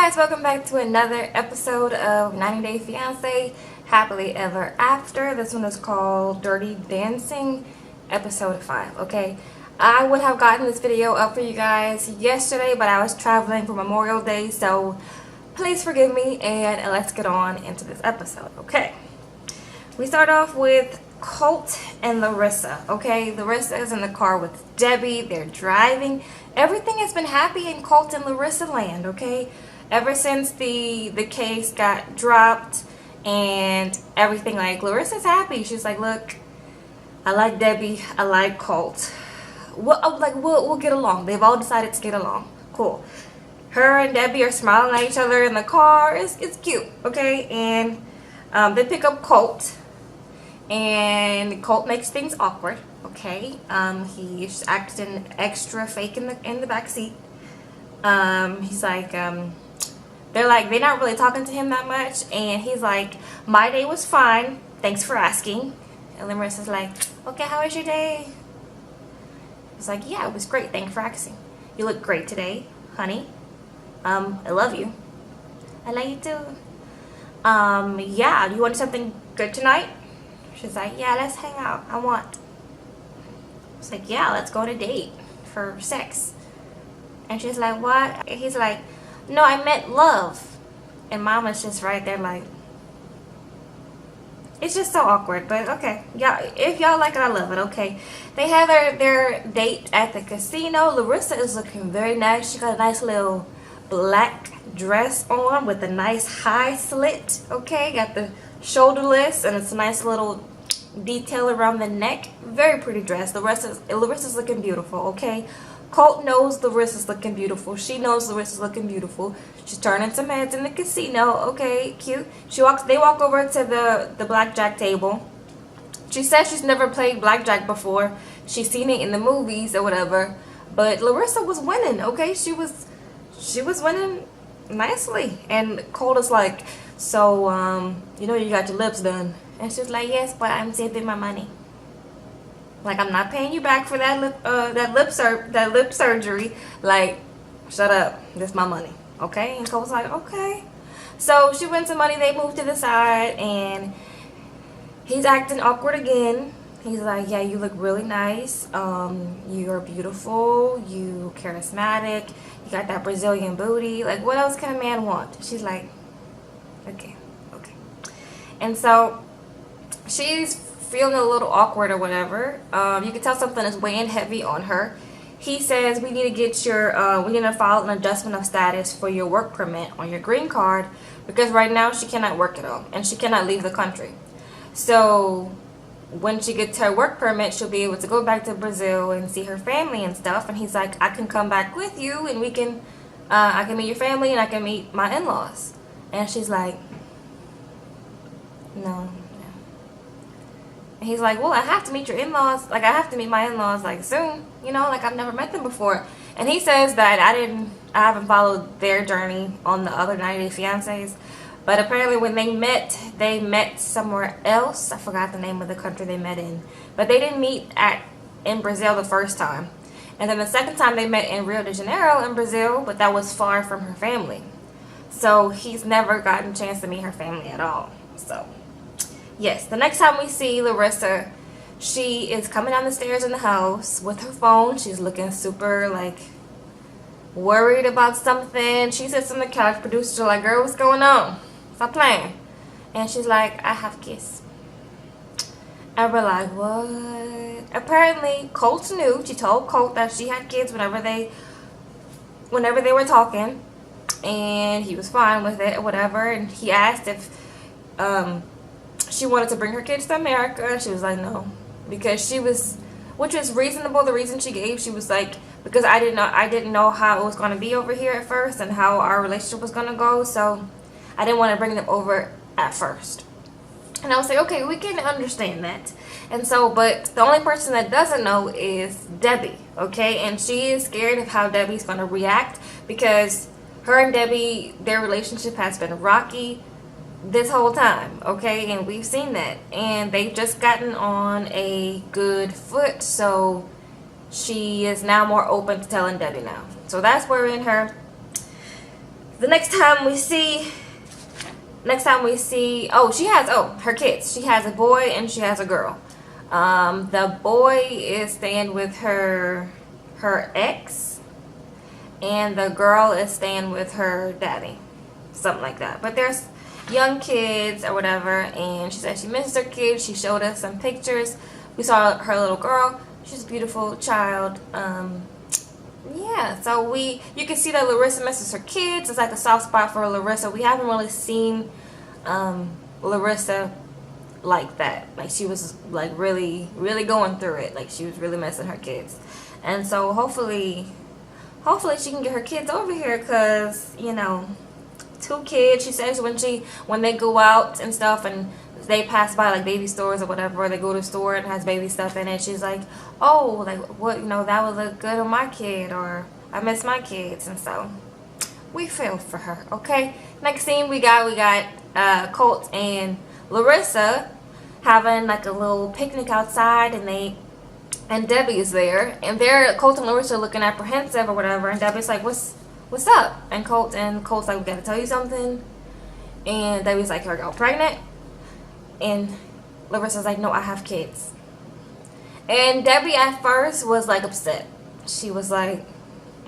guys, welcome back to another episode of 90 Day Fiance Happily Ever After. This one is called Dirty Dancing, episode 5, okay? I would have gotten this video up for you guys yesterday, but I was traveling for Memorial Day, so please forgive me, and let's get on into this episode, okay? We start off with Colt and Larissa, okay? Larissa is in the car with Debbie. They're driving. Everything has been happy in Colt and Larissa land, okay? Ever since the case got dropped and everything, like, Larissa's happy. She's like, look, I like Debbie. I like Colt. We'll get along. They've all decided to get along. Cool. Her and Debbie are smiling at each other in the car. It's cute, okay? And they pick up Colt. And Colt makes things awkward, okay? He's acting extra fake in the back seat. He's like, they're not really talking to him that much, and he's like, my day was fine, thanks for asking. And Larissa's like, okay, how was your day? He's like, yeah, it was great, thanks for asking. You look great today, honey. I love you. I love you too. Yeah, do you want something good tonight? She's like, yeah, let's hang out. It's like, yeah, let's go on a date for sex. And she's like, what? And he's like, no, I meant love. And Mama's just right there like, it's just so awkward, but okay. Yeah, if y'all like it, I love it, okay. They have their date at the casino. Larissa is looking very nice. She got a nice little black dress on with a nice high slit, okay. Got the shoulderless, and it's a nice little detail around the neck. Very pretty dress. Larissa's looking beautiful, okay. Colt knows Larissa's looking beautiful. She knows Larissa's looking beautiful. She's turning some heads in the casino, okay, cute. They walk over to the blackjack table. She says she's never played blackjack before. She's seen it in the movies or whatever, but Larissa was winning, okay. She was winning nicely. And Colt is like, so you know you got your lips done. And she's like, yes, but I'm saving my money. Like, I'm not paying you back for that lip surgery. Like, shut up, that's my money, okay. And Colt's like, okay. So she wins some money. They move to the side, and he's acting awkward again. He's like, yeah, you look really nice. You're beautiful. You charismatic. You got that Brazilian booty. Like, what else can a man want? She's like, okay. And so she's feeling a little awkward or whatever. You can tell something is weighing heavy on her. He says, we need to get we need to file an adjustment of status for your work permit on your green card, because right now she cannot work at all and she cannot leave the country. So when she gets her work permit, she'll be able to go back to Brazil and see her family and stuff. And he's like, I can come back with you, and we can I can meet your family, and I can meet my in-laws. And she's like, no. And he's like, well, I have to meet your in-laws. Like, I have to meet my in-laws, like, soon. You know, like, I've never met them before. And he says that I haven't followed their journey on the other 90 Day Fiancés. But apparently when they met somewhere else. I forgot the name of the country they met in. But they didn't meet in Brazil the first time. And then the second time they met in Rio de Janeiro in Brazil, but that was far from her family. So he's never gotten a chance to meet her family at all. So yes, the next time we see Larissa, she is coming down the stairs in the house with her phone. She's looking super, like, worried about something. She sits on the couch. Producers are like, girl, what's going on? Stop playing. And she's like, I have kids. And we're like, what? Apparently, Colt knew. She told Colt that she had kids whenever they were talking. And he was fine with it or whatever. And he asked if she wanted to bring her kids to America. She was like, no, because which was reasonable. The reason she gave, she was like, because I didn't know how it was going to be over here at first and how our relationship was going to go, so I didn't want to bring them over at first. And I was like, okay, we can understand that. And so, but the only person that doesn't know is Debbie, okay? And she is scared of how Debbie's going to react, because her and Debbie, their relationship has been rocky this whole time, okay, and we've seen that, and they've just gotten on a good foot, so she is now more open to telling Debbie now. So that's wherein her The next time we see, oh, she has, her kids. She has a boy and she has a girl. The boy is staying with her ex, and the girl is staying with her daddy, something like that. But there's young kids or whatever, and she said she misses her kids. She showed us some pictures. We saw her little girl. She's a beautiful child. Yeah, so you can see that Larissa misses her kids. It's like a soft spot for Larissa. We haven't really seen Larissa like that. Like, she was like really going through it. Like, she was really missing her kids. And so hopefully she can get her kids over here, because, you know, 2 kids. She says when they go out and stuff and they pass by like baby stores or whatever, or they go to a store and has baby stuff in it, she's like, oh, like, what, you know, that would look good on my kid, or I miss my kids. And so we feel for her. Okay, next scene we got Colt and Larissa having like a little picnic outside, and Debbie is there, and Colt and Larissa are looking apprehensive or whatever, and Debbie's like, what's up? And Colt's like, we gotta tell you something. And Debbie's like, are y'all pregnant? And Larissa's like, no, I have kids. And Debbie at first was like upset. She was like,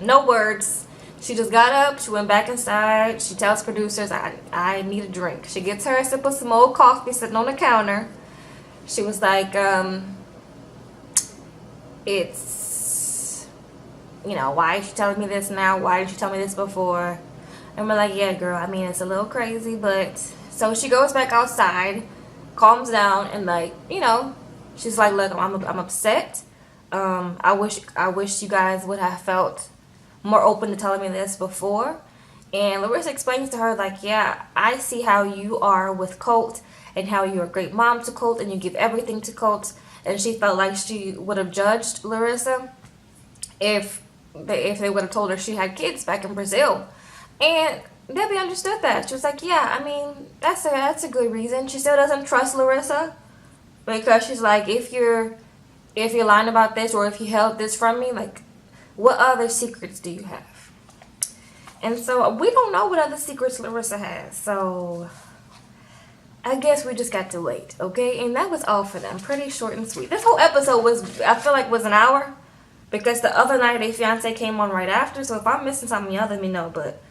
no words. She just got up, she went back inside. She tells producers, I need a drink. She gets her a sip of some old coffee sitting on the counter. She was like, it's, you know, why is she telling me this now? Why didn't you tell me this before? And we're like, yeah, girl, I mean, it's a little crazy, but... So she goes back outside, calms down, and, like, you know, she's like, look, I'm upset. I wish you guys would have felt more open to telling me this before. And Larissa explains to her, like, yeah, I see how you are with Colt, and how you're a great mom to Colt, and you give everything to Colt. And she felt like she would have judged Larissa if they would have told her she had kids back in Brazil. And Debbie understood that. She was like, yeah, I mean, that's a good reason. She still doesn't trust Larissa, because she's like, if you're lying about this, or if you held this from me, like, what other secrets do you have? And so we don't know what other secrets Larissa has. So I guess we just got to wait, okay? And that was all for them. Pretty short and sweet. This whole episode I feel like was an hour, because the other night a Fiance came on right after. So if I'm missing something, y'all let me know. But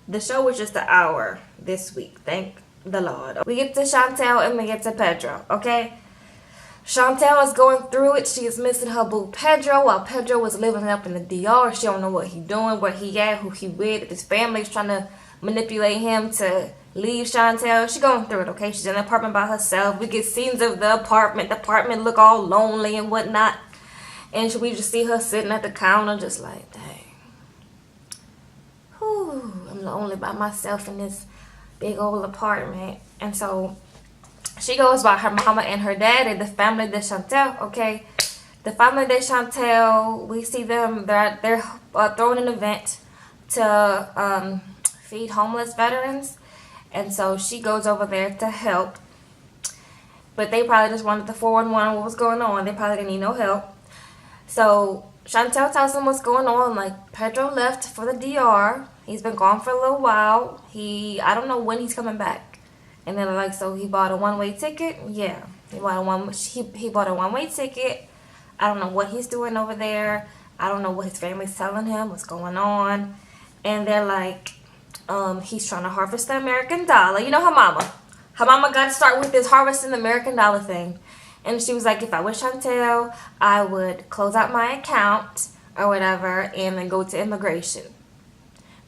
the show was just an hour this week. Thank the Lord. We get to Chantel and we get to Pedro, okay? Chantel is going through it. She is missing her boo Pedro, while Pedro was living up in the DR. She don't know what he doing, where he at, who he with. His family's trying to manipulate him to leave Chantel. She going through it, okay? She's in an apartment by herself. We get scenes of the apartment. The apartment look all lonely and whatnot. And we just see her sitting at the counter just like, dang. Whew, I'm lonely by myself in this big old apartment. And so she goes by her mama and her daddy, the family de Chantel, okay? The family de Chantel, we see them, they're throwing an event to feed homeless veterans. And so she goes over there to help. But they probably just wanted the 411 what was going on. They probably didn't need no help. So Chantel tells them what's going on. Like, Pedro left for the DR. He's been gone for a little while. I don't know when he's coming back. And then, like, so he bought a one-way ticket. Yeah, he bought a one-way ticket. I don't know what he's doing over there. I don't know what his family's telling him, what's going on. And they're like, he's trying to harvest the American dollar. You know her mama. Her mama got to start with this harvesting the American dollar thing. And she was like, if I was Chantel, I would close out my account or whatever and then go to immigration.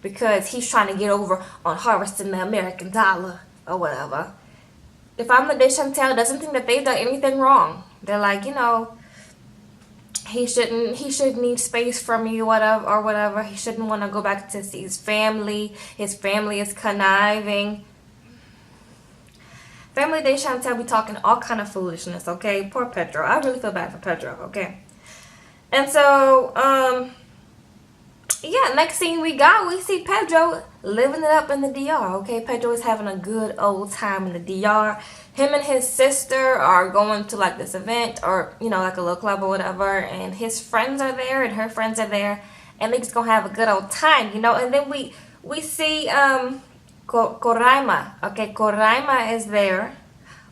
Because he's trying to get over on harvesting the American dollar or whatever. The family de Chantel doesn't think that they've done anything wrong. They're like, you know, he shouldn't need space from you, whatever. He shouldn't want to go back to see his family. His family is conniving. Family de Chantel be talking all kind of foolishness, okay? Poor Pedro. I really feel bad for Pedro, okay? And so, yeah, next scene we see Pedro living it up in the DR, okay? Pedro is having a good old time in the DR. Him and his sister are going to, like, this event or, you know, like a little club or whatever. And his friends are there and her friends are there. And they just gonna have a good old time, you know? And then we we see Koraima. Okay, Koraima is there.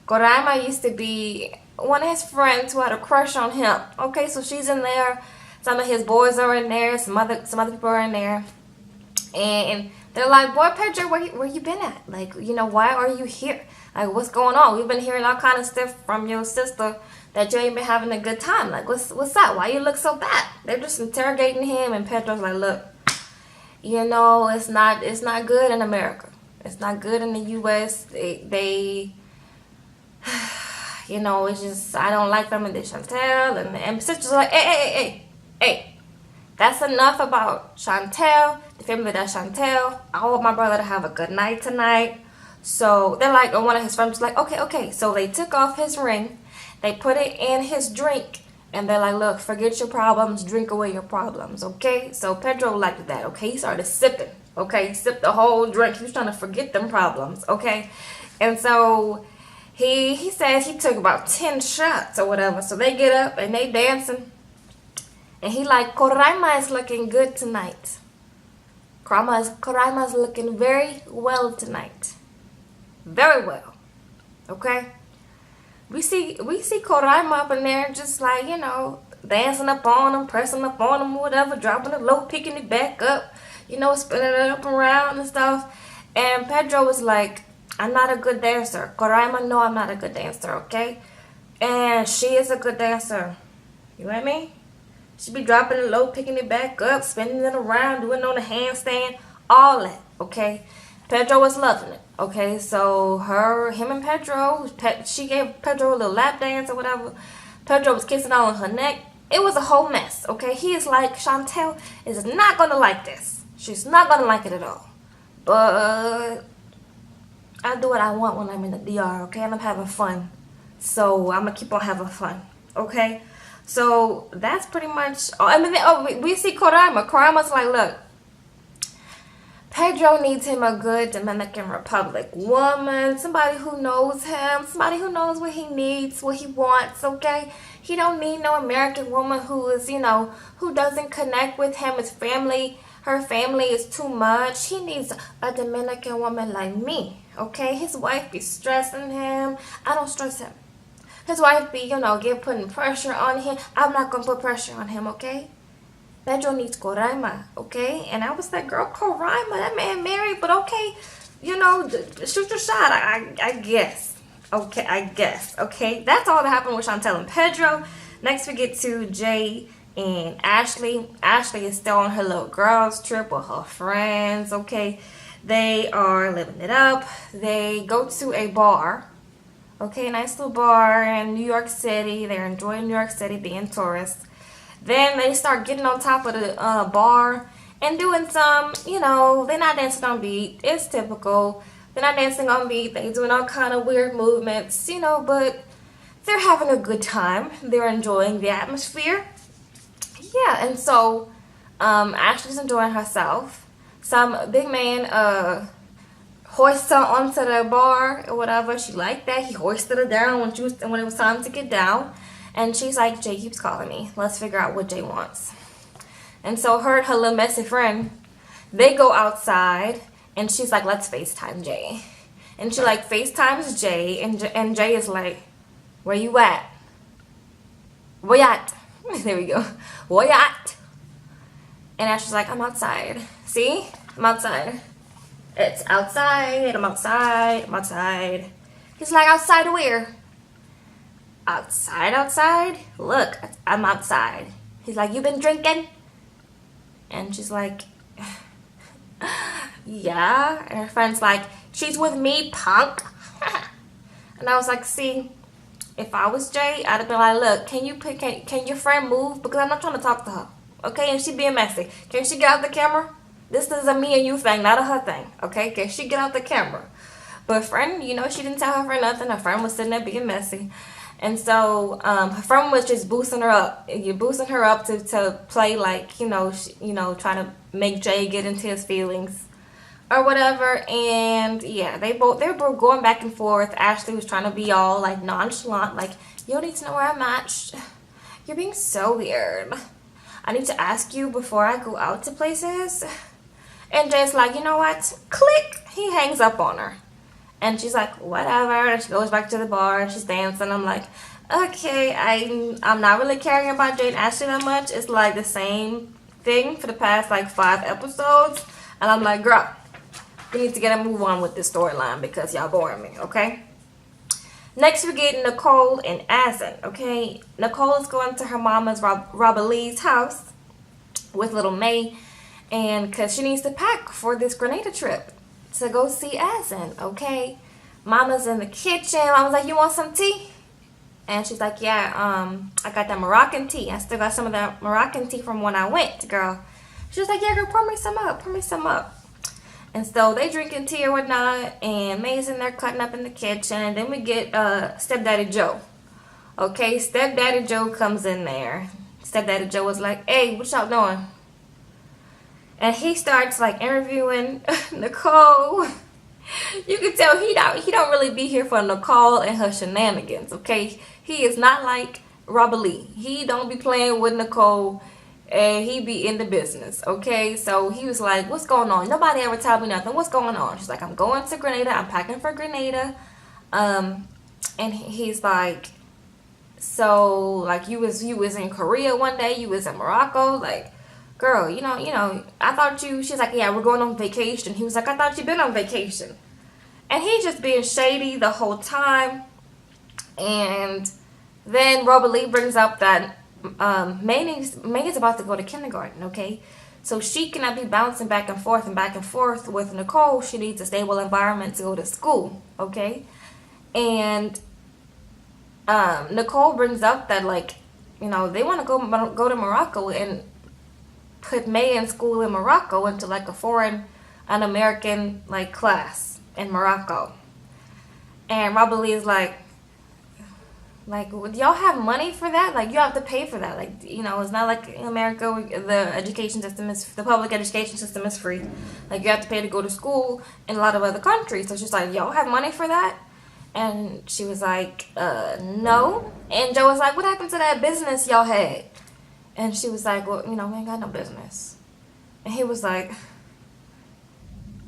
Koraima used to be one of his friends who had a crush on him. Okay, so she's in there. Some of his boys are in there. Some other people are in there. And they're like, boy, Pedro, where you been at? Like, why are you here? Like, what's going on? We've been hearing all kind of stuff from your sister that you ain't been having a good time. Like, what's up? Why you look so bad? They're just interrogating him, and Pedro's like, look, it's not good in America. It's not good in the U.S. They it's just, I don't like them, and they Chantel, and sister's like, hey. That's enough about Chantel, the family that Chantel. I want my brother to have a good night tonight. So they're like, one of his friends was like, okay. So they took off his ring, they put it in his drink, and they're like, look, forget your problems, drink away your problems, okay? So Pedro liked that, okay? He started sipping, okay? He sipped the whole drink. He was trying to forget them problems, okay? And so he says he took about 10 shots or whatever. So they get up and they dancing. And he like, Koraima is looking good tonight. Koraima is looking very well tonight. Very well. Okay? We see Koraima up in there just like, dancing up on him, pressing up on him, whatever, dropping it low, picking it back up, spinning it up around and stuff. And Pedro was like, I'm not a good dancer. Koraima, no, I'm not a good dancer, okay? And she is a good dancer. You with me? She be dropping it low, picking it back up, spinning it around, doing it on a handstand, all that, okay? Pedro was loving it, okay? So him and Pedro, she gave Pedro a little lap dance or whatever. Pedro was kissing all on her neck. It was a whole mess, okay? He is like, Chantel is not going to like this. She's not going to like it at all. But I do what I want when I'm in the DR, okay? And I'm having fun. So I'm going to keep on having fun, okay? So that's pretty much, we see Koraima. Koraima's like, look, Pedro needs him a good Dominican Republic woman, somebody who knows him, somebody who knows what he needs, what he wants, okay? He don't need no American woman who is, who doesn't connect with him, his family, her family is too much. He needs a Dominican woman like me, okay? His wife be stressing him. I don't stress him. His wife be, putting pressure on him. I'm not going to put pressure on him, okay? Pedro needs Koraima, okay? And I was like, girl, Koraima, that man married, but okay, shoot your shot, I guess. Okay, I guess, okay? That's all that happened with Chantel and Pedro. Next we get to Jay and Ashley. Ashley is still on her little girls trip with her friends, okay? They are living it up. They go to a bar. Okay, nice little bar in New York City. They're enjoying New York City, being tourists. Then they start getting on top of the bar and doing some, they're not dancing on beat. It's typical. They're not dancing on beat. They're doing all kind of weird movements, but they're having a good time. They're enjoying the atmosphere. Yeah, and so Ashley's enjoying herself. Some big man hoisted her onto the bar or whatever. She liked that. He hoisted her down when it was time to get down. And she's like, Jay keeps calling me. Let's figure out what Jay wants. And so her and her little messy friend, they go outside. And she's like, let's FaceTime Jay. And she like FaceTimes Jay. And Jay is like, where you at? Where you at? There we go. Where you at? And Ashley's like, I'm outside. See? I'm outside. It's outside. I'm outside. He's like, outside where? Outside? Look, I'm outside. He's like, you been drinking? And she's like, yeah. And her friend's like, she's with me, punk. And I was like, see, if I was Jay, I'd have been like, look, can your friend move? Because I'm not trying to talk to her. Okay, and she being messy. Can she get out the camera? This is a me and you thing, not a her thing. Okay, can she get out the camera? But friend, she didn't tell her friend nothing. Her friend was sitting there being messy. And so her friend was just boosting her up. You're boosting her up to play like, trying to make Jay get into his feelings or whatever. And yeah, they were both going back and forth. Ashley was trying to be all like nonchalant, like, you don't need to know where I'm at. You're being so weird. I need to ask you before I go out to places. And Jay's like, you know what? Click. He hangs up on her. And she's like, whatever. And she goes back to the bar and she's dancing. I'm like, okay, I'm not really caring about Jane Ashley that much. It's like the same thing for the past like 5 episodes. And I'm like, girl, we need to get a move on with this storyline because y'all boring me, okay? Next we get Nicole and Asin, okay? Nicole is going to her mama's Robert Lee's house with little May, and because she needs to pack for this Grenada trip to go see Asin, okay? Mama's in the kitchen. Mama's like, you want some tea? And she's like, yeah, I got that Moroccan tea. I still got some of that Moroccan tea from when I went, girl. She was like, yeah, girl, pour me some up. Pour me some up. And so they drinking tea or whatnot, and May's in there cutting up in the kitchen. And then we get Stepdaddy Joe. Okay, Stepdaddy Joe comes in there. Stepdaddy Joe was like, hey, what y'all doing? And he starts like interviewing Nicole. You can tell he don't really be here for Nicole and her shenanigans, okay? He is not like Robert Lee. He don't be playing with Nicole, and he be in the business, okay? So he was like, what's going on? Nobody ever told me nothing. What's going on? She's like, I'm going to Grenada. I'm packing for Grenada. And he's like, so like you was in Korea one day, you was in Morocco, like, girl, you know, I thought she's like, yeah, we're going on vacation. He was like, I thought you'd been on vacation. And he's just being shady the whole time. And then Robert Lee brings up that May is about to go to kindergarten, okay? So she cannot be bouncing back and forth with Nicole. She needs a stable environment to go to school, okay? And Nicole brings up that, like, you know, they want to go to Morocco and put May in school in Morocco into like a foreign, an American like class in Morocco. And Robert Lee is like, do y'all have money for that? Like, you have to pay for that. Like, you know, it's not like in America the public education system is free. Like, you have to pay to go to school in a lot of other countries. So she's like, y'all have money for that? And she was like, no. And Joe was like, what happened to that business y'all had? And she was like, well, you know, we ain't got no business. And he was like,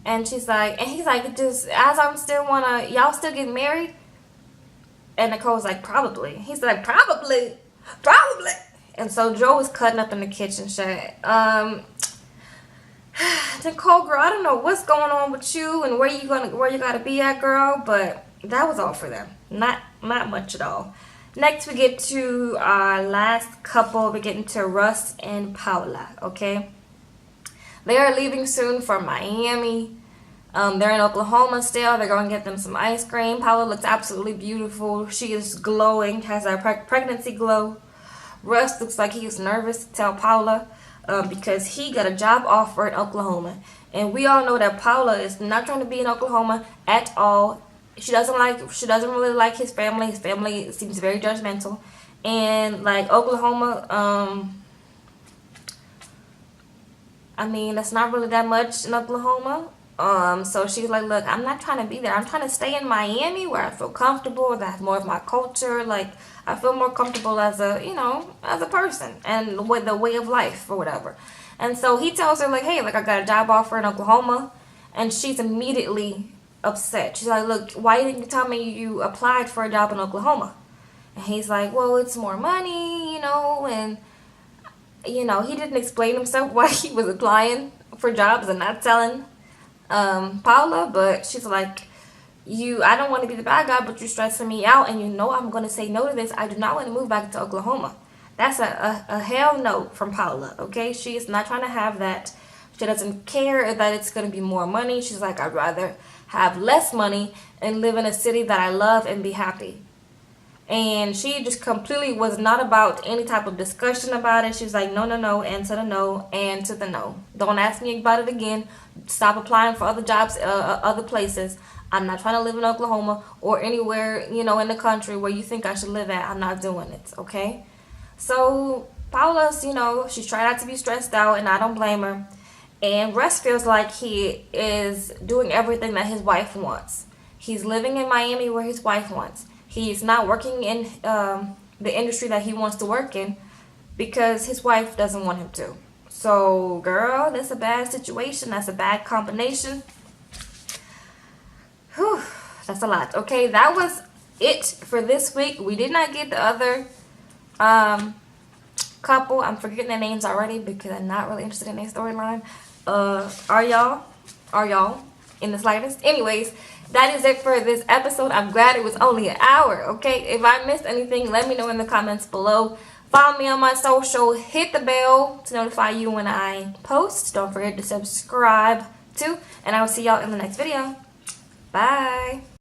and she's like, and he's like, just as I'm still y'all still get married? And Nicole's like, probably. He's like, probably. And so Joe was cutting up in the kitchen shed. Nicole, girl, I don't know what's going on with you and where you gotta be at, girl, but that was all for them. Not much at all. Next, we get to our last couple. We're getting to Russ and Paula, okay? They are leaving soon for Miami. They're in Oklahoma still. They're going to get them some ice cream. Paula looks absolutely beautiful. She is glowing, has a pregnancy glow. Russ looks like he is nervous to tell Paula because he got a job offer in Oklahoma. And we all know that Paula is not trying to be in Oklahoma at all. She doesn't really like his family. His family seems very judgmental. And like Oklahoma, I mean, that's not really that much in Oklahoma. So she's like, look, I'm not trying to be there. I'm trying to stay in Miami where I feel comfortable, that has more of my culture. Like, I feel more comfortable as a, you know, as a person and with the way of life or whatever. And so he tells her like, hey, like I got a job offer in Oklahoma. And she's immediately upset. She's like, look, why didn't you tell me you applied for a job in Oklahoma? And he's like, well, it's more money, you know, and, you know, he didn't explain himself why he was applying for jobs and not telling Paula, but she's like, I don't want to be the bad guy, but you're stressing me out, and you know I'm going to say no to this. I do not want to move back to Oklahoma. That's a hell no from Paula, okay? She is not trying to have that. She doesn't care that it's going to be more money. She's like, I'd rather have less money and live in a city that I love and be happy. And she just completely was not about any type of discussion about it. She was like, no, and to the no, and to the no. Don't ask me about it again. Stop applying for other jobs, other places. I'm not trying to live in Oklahoma or anywhere, you know, in the country where you think I should live at. I'm not doing it, okay? So Paula's, you know, she's trying not to be stressed out, and I don't blame her. And Russ feels like he is doing everything that his wife wants. He's living in Miami where his wife wants. He's not working in the industry that he wants to work in because his wife doesn't want him to. So, girl, that's a bad situation. That's a bad combination. Whew, that's a lot. Okay, that was it for this week. We did not get the other couple. I'm forgetting their names already because I'm not really interested in their storyline. Are y'all? Are y'all in the slightest? Anyways, that is it for this episode. I'm glad it was only an hour. Okay, if I missed anything, let me know in the comments below. Follow me on my social. Hit the bell to notify you when I post. Don't forget to subscribe too. And I will see y'all in the next video. Bye.